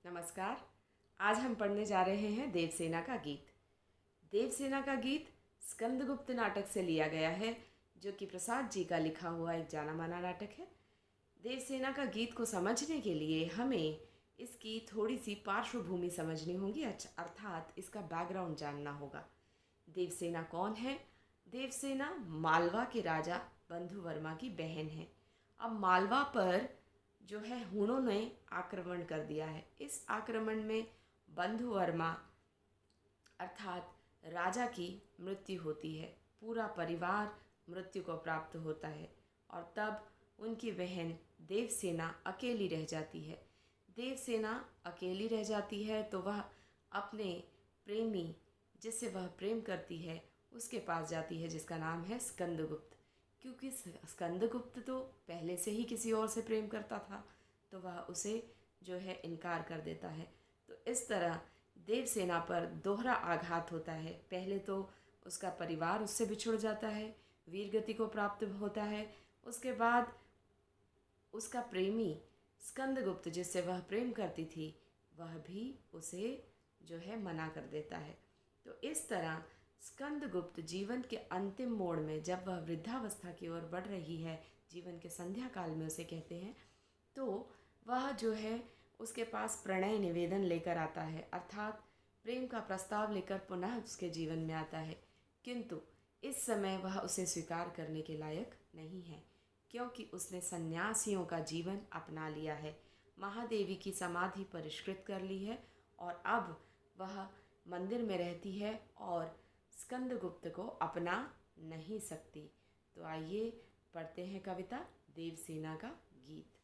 नमस्कार। आज हम पढ़ने जा रहे हैं देवसेना का गीत। देवसेना का गीत स्कंदगुप्त नाटक से लिया गया है, जो कि प्रसाद जी का लिखा हुआ एक जाना माना नाटक है। देवसेना का गीत को समझने के लिए हमें इसकी थोड़ी सी पार्श्वभूमि समझनी होगी, अर्थात इसका बैकग्राउंड जानना होगा। देवसेना कौन है? देवसेना मालवा के राजा बंधुवर्मा की बहन है। अब मालवा पर जो है हुणों ने आक्रमण कर दिया है। इस आक्रमण में बंधुवर्मा अर्थात राजा की मृत्यु होती है। पूरा परिवार मृत्यु को प्राप्त होता है और तब उनकी बहन देवसेना अकेली रह जाती है। देवसेना अकेली रह जाती है तो वह अपने प्रेमी, जिससे वह प्रेम करती है, उसके पास जाती है, जिसका नाम है स्कंदगुप्त। क्योंकि स्कंदगुप्त तो पहले से ही किसी और से प्रेम करता था, तो वह उसे जो है इनकार कर देता है। तो इस तरह देवसेना पर दोहरा आघात होता है। पहले तो उसका परिवार उससे बिछुड़ जाता है, वीरगति को प्राप्त होता है। उसके बाद उसका प्रेमी स्कंदगुप्त, जिससे वह प्रेम करती थी, वह भी उसे जो है मना कर देता है। तो इस तरह स्कंदगुप्त जीवन के अंतिम मोड़ में, जब वह वृद्धावस्था की ओर बढ़ रही है, जीवन के संध्या काल में उसे कहते हैं, तो वह जो है उसके पास प्रणय निवेदन लेकर आता है, अर्थात प्रेम का प्रस्ताव लेकर पुनः उसके जीवन में आता है। किंतु इस समय वह उसे स्वीकार करने के लायक नहीं है, क्योंकि उसने सन्यासियों का जीवन अपना लिया है, महादेवी की समाधि परिष्कृत कर ली है और अब वह मंदिर में रहती है और स्कंदगुप्त को अपना नहीं सकती। तो आइए पढ़ते हैं कविता देवसेना का गीत।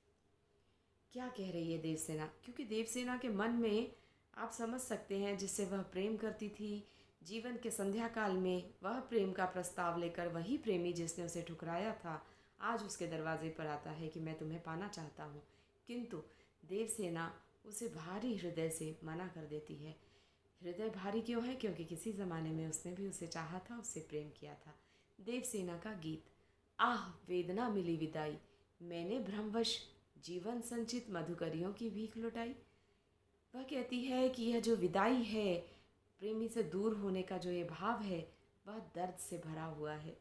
क्या कह रही है देवसेना? क्योंकि देवसेना के मन में आप समझ सकते हैं, जिससे वह प्रेम करती थी, जीवन के संध्या काल में वह प्रेम का प्रस्ताव लेकर वही प्रेमी जिसने उसे ठुकराया था, आज उसके दरवाजे पर आता है कि मैं तुम्हें पाना चाहता हूँ। किंतु देवसेना उसे भारी हृदय से मना कर देती है। हृदय भारी क्यों है? क्योंकि किसी ज़माने में उसने भी उसे चाहा था, उससे प्रेम किया था। देवसेना का गीत। आह वेदना मिली विदाई, मैंने भ्रमवश जीवन संचित मधुकरियों की भीख लुटाई। वह कहती है कि यह जो विदाई है, प्रेमी से दूर होने का जो ये भाव है, वह दर्द से भरा हुआ है।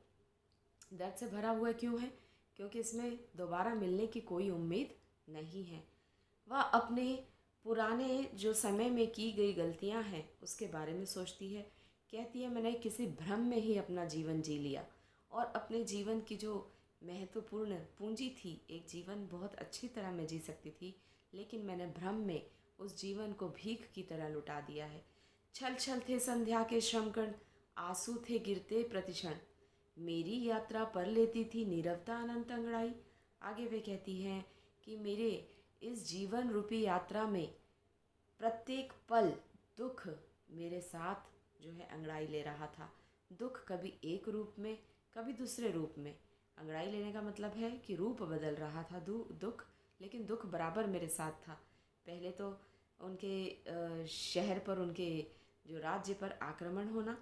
दर्द से भरा हुआ क्यों है? क्योंकि इसमें दोबारा मिलने की कोई उम्मीद नहीं है। वह अपने पुराने जो समय में की गई गलतियां हैं उसके बारे में सोचती है। कहती है मैंने किसी भ्रम में ही अपना जीवन जी लिया और अपने जीवन की जो महत्वपूर्ण पूंजी थी, एक जीवन बहुत अच्छी तरह मैं जी सकती थी, लेकिन मैंने भ्रम में उस जीवन को भीख की तरह लुटा दिया है। छल छल थे संध्या के श्रमकण, आंसू थे गिरते प्रतिक्षण, मेरी यात्रा पर लेती थी नीरवता अनंत अंगड़ाई। आगे वे कहती हैं कि मेरे इस जीवन रूपी यात्रा में प्रत्येक पल दुख मेरे साथ जो है अंगड़ाई ले रहा था। दुख कभी एक रूप में, कभी दूसरे रूप में। अंगड़ाई लेने का मतलब है कि रूप बदल रहा था दुख, लेकिन दुख बराबर मेरे साथ था। पहले तो उनके शहर पर, उनके जो राज्य पर आक्रमण होना,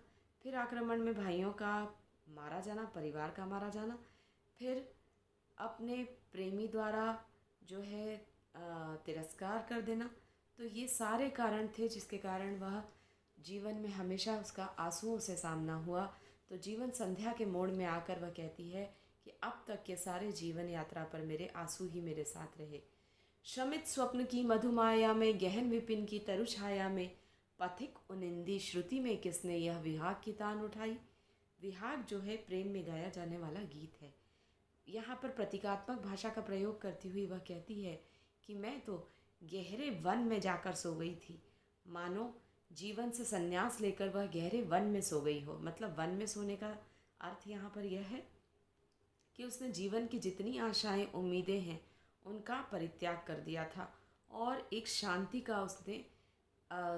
फिर आक्रमण में भाइयों का मारा जाना, परिवार का मारा जाना, फिर अपने प्रेमी द्वारा जो है तिरस्कार कर देना। तो ये सारे कारण थे जिसके कारण वह जीवन में हमेशा उसका आंसुओं से सामना हुआ। तो जीवन संध्या के मोड़ में आकर वह कहती है कि अब तक के सारे जीवन यात्रा पर मेरे आंसू ही मेरे साथ रहे। शमित स्वप्न की मधुमाया में, गहन विपिन की तरु छाया में, पथिक उनिंदी श्रुति में किसने यह विहाग की तान उठाई। विहाग जो है प्रेम में गाया जाने वाला गीत है। यहाँ पर प्रतीकात्मक भाषा का प्रयोग करती हुई वह कहती है कि मैं तो गहरे वन में जाकर सो गई थी, मानो जीवन से संन्यास लेकर वह गहरे वन में सो गई हो। मतलब वन में सोने का अर्थ यहाँ पर यह है कि उसने जीवन की जितनी आशाएं, उम्मीदें हैं, उनका परित्याग कर दिया था और एक शांति का उसने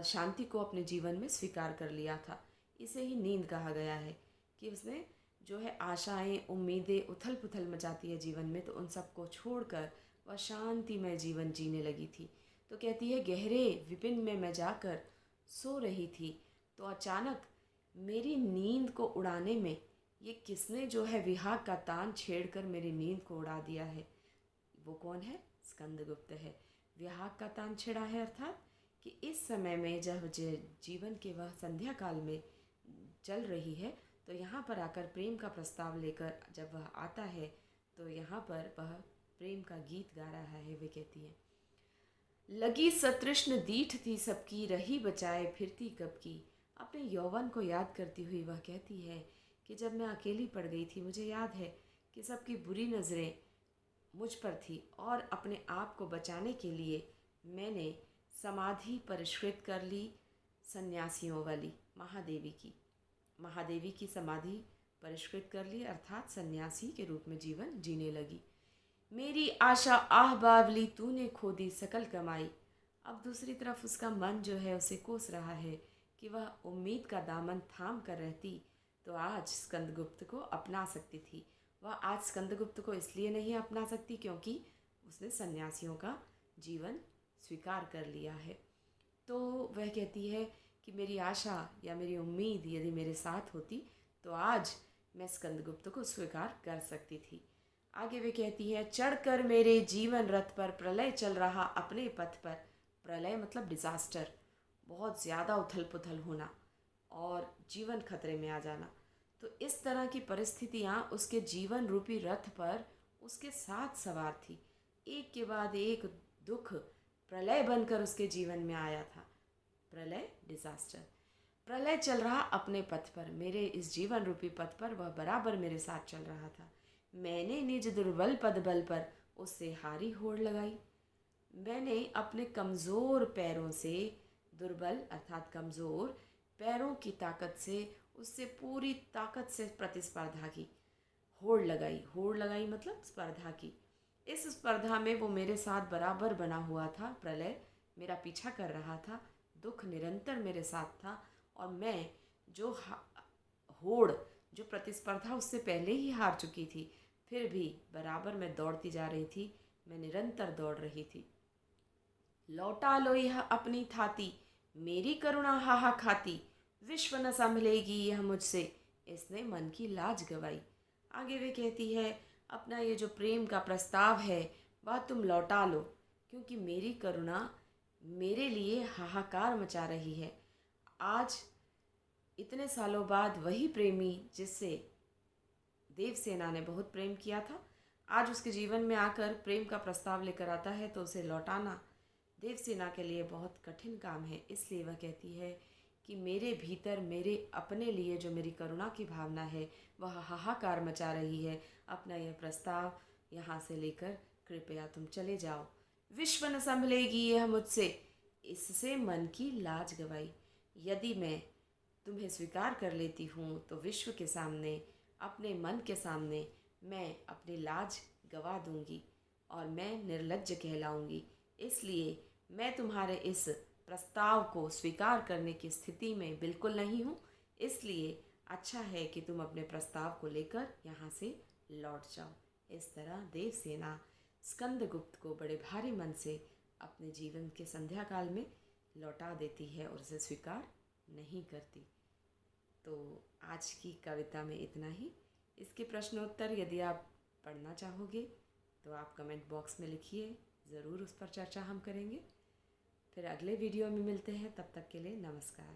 शांति को अपने जीवन में स्वीकार कर लिया था। इसे ही नींद कहा गया है कि उसने जो है आशाएं, उम्मीदें उथल पुथल मचाती है जीवन में, तो उन सबको छोड़कर वह शांतिमय जीवन जीने लगी थी। तो कहती है गहरे विपिन में मैं जाकर सो रही थी, तो अचानक मेरी नींद को उड़ाने में ये किसने जो है विहाग का तान छेड़कर मेरी नींद को उड़ा दिया है। वो कौन है? स्कंदगुप्त है। विहाग का तान छेड़ा है, अर्थात कि इस समय में जब जीवन के वह संध्या काल में चल रही है, तो यहाँ पर आकर प्रेम का प्रस्ताव लेकर जब वह आता है तो यहाँ पर वह प्रेम का गीत गा रहा है। वे कहती है, लगी सतृष्ण दीठ थी सबकी, रही बचाए फिरती कब की। अपने यौवन को याद करती हुई वह कहती है कि जब मैं अकेली पड़ गई थी, मुझे याद है कि सबकी बुरी नज़रें मुझ पर थी और अपने आप को बचाने के लिए मैंने समाधि परिष्कृत कर ली, सन्यासियों वाली महादेवी की समाधि परिष्कृत कर ली, अर्थात सन्यासी के रूप में जीवन जीने लगी। मेरी आशा आह बावली, तूने खो दी सकल कमाई। अब दूसरी तरफ उसका मन जो है उसे कोस रहा है कि वह उम्मीद का दामन थाम कर रहती तो आज स्कंदगुप्त को अपना सकती थी। वह आज स्कंदगुप्त को इसलिए नहीं अपना सकती क्योंकि उसने सन्यासियों का जीवन स्वीकार कर लिया है। तो वह कहती है कि मेरी आशा या मेरी उम्मीद यदि मेरे साथ होती तो आज मैं स्कंदगुप्त को स्वीकार कर सकती थी। आगे वे कहती है, चढ़कर मेरे जीवन रथ पर प्रलय चल रहा अपने पथ पर। प्रलय मतलब डिज़ास्टर, बहुत ज़्यादा उथल पुथल होना और जीवन खतरे में आ जाना। तो इस तरह की परिस्थितियाँ उसके जीवन रूपी रथ पर उसके साथ सवार थी। एक के बाद एक दुख प्रलय बनकर उसके जीवन में आया था। प्रलय डिज़ास्टर, प्रलय चल रहा अपने पथ पर, मेरे इस जीवन रूपी पथ पर वह बराबर मेरे साथ चल रहा था। मैंने निज दुर्बल पद बल पर उससे हारी होड़ लगाई। मैंने अपने कमज़ोर पैरों से, दुर्बल अर्थात कमज़ोर पैरों की ताकत से उससे पूरी ताकत से प्रतिस्पर्धा की, होड़ लगाई मतलब स्पर्धा की। इस स्पर्धा में वो मेरे साथ बराबर बना हुआ था। प्रलय मेरा पीछा कर रहा था, दुख निरंतर मेरे साथ था और मैं जो होड़ जो प्रतिस्पर्धा उससे पहले ही हार चुकी थी, फिर भी बराबर मैं दौड़ती जा रही थी, मैं निरंतर दौड़ रही थी। लौटा लो यह अपनी थाती, मेरी करुणा हाहा खाती। विश्व न संभलेगी यह मुझसे, इसने मन की लाज गवाई। आगे वे कहती है, अपना ये जो प्रेम का प्रस्ताव है वह तुम लौटा लो, क्योंकि मेरी करुणा मेरे लिए हाहाकार मचा रही है। आज इतने सालों बाद वही प्रेमी जिससे देवसेना ने बहुत प्रेम किया था, आज उसके जीवन में आकर प्रेम का प्रस्ताव लेकर आता है, तो उसे लौटाना देवसेना के लिए बहुत कठिन काम है। इसलिए वह कहती है कि मेरे भीतर मेरे अपने लिए जो मेरी करुणा की भावना है वह हाहाकार मचा रही है। अपना यह प्रस्ताव यहाँ से लेकर कृपया तुम चले जाओ। विश्व न संभलेगी यह मुझसे, इससे मन की लाज गवाई। यदि मैं तुम्हें स्वीकार कर लेती हूँ तो विश्व के सामने, अपने मन के सामने मैं अपनी लाज गवा दूँगी और मैं निर्लज्ज कहलाऊँगी। इसलिए मैं तुम्हारे इस प्रस्ताव को स्वीकार करने की स्थिति में बिल्कुल नहीं हूँ। इसलिए अच्छा है कि तुम अपने प्रस्ताव को लेकर यहाँ से लौट जाओ। इस तरह देवसेना स्कंदगुप्त को बड़े भारी मन से अपने जीवन के संध्या काल में लौटा देती है और उसे स्वीकार नहीं करती। तो आज की कविता में इतना ही। इसके प्रश्नोत्तर यदि आप पढ़ना चाहोगे तो आप कमेंट बॉक्स में लिखिए, ज़रूर उस पर चर्चा हम करेंगे। फिर अगले वीडियो में मिलते हैं, तब तक के लिए नमस्कार।